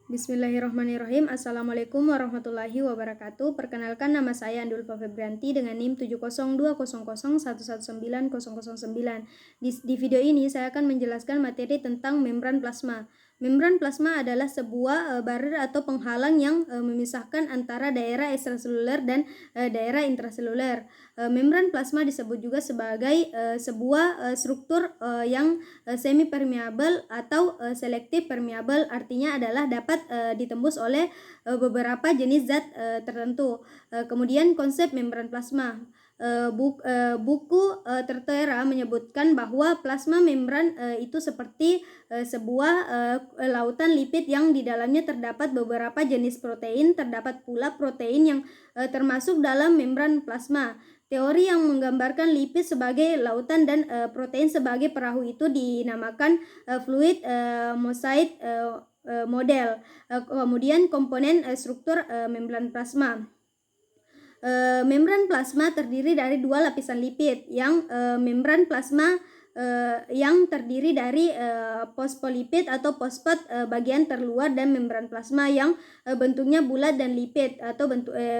Bismillahirrahmanirrahim. Assalamualaikum warahmatullahi wabarakatuh. Perkenalkan, nama saya Andulfa Febrianti dengan NIM 70200119009. Di video ini saya akan menjelaskan materi tentang membran plasma. Membran plasma adalah sebuah barrier atau penghalang yang memisahkan antara daerah ekstraseluler dan daerah intraseluler. Membran plasma disebut juga sebagai sebuah struktur yang semi permeable atau selektif permeable, artinya adalah dapat ditembus oleh beberapa jenis zat tertentu. Kemudian konsep membran plasma. Buku Tertera menyebutkan bahwa plasma membran itu seperti sebuah lautan lipid yang di dalamnya terdapat beberapa jenis protein. Terdapat pula protein yang termasuk dalam membran plasma. Teori yang menggambarkan lipid sebagai lautan dan protein sebagai perahu itu dinamakan fluid mosaic model. Kemudian komponen struktur membran plasma. Membran plasma terdiri dari dua lapisan lipid. Yang membran plasma yang terdiri dari fosfolipid atau fosfat bagian terluar, dan membran plasma yang bentuknya bulat dan lipid atau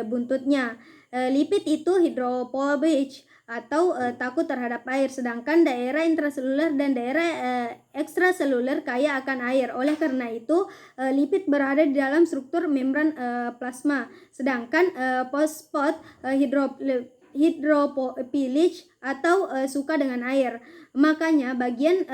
buntutnya. Lipid itu hidrophobik atau takut terhadap air, sedangkan daerah intraseluler dan daerah ekstraseluler kaya akan air. Oleh karena itu, lipid berada di dalam struktur membran plasma, sedangkan fosfat hidrophilic atau suka dengan air. Makanya bagian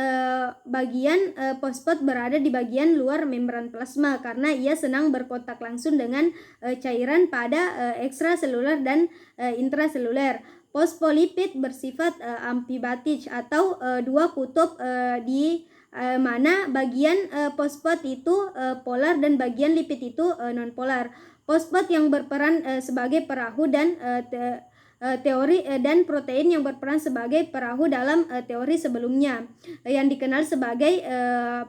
fosfat berada di bagian luar membran plasma karena ia senang berkontak langsung dengan cairan pada ekstraseluler dan intraseluler. Fosfolipid bersifat amfibatik atau dua kutub, di mana bagian fosfat itu polar dan bagian lipid itu nonpolar. Fosfat yang berperan sebagai perahu dan teori dan protein yang berperan sebagai perahu dalam teori sebelumnya yang dikenal sebagai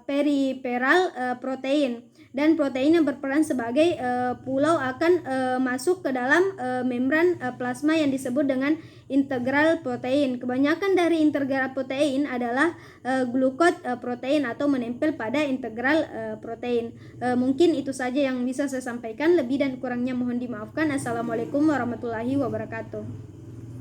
periferal protein, dan protein yang berperan sebagai pulau akan masuk ke dalam membran plasma yang disebut dengan integral protein. Kebanyakan dari integral protein adalah glukot protein atau menempel pada integral protein. Mungkin itu saja yang bisa saya sampaikan. Lebih dan kurangnya mohon dimaafkan. Assalamualaikum warahmatullahi wabarakatuh.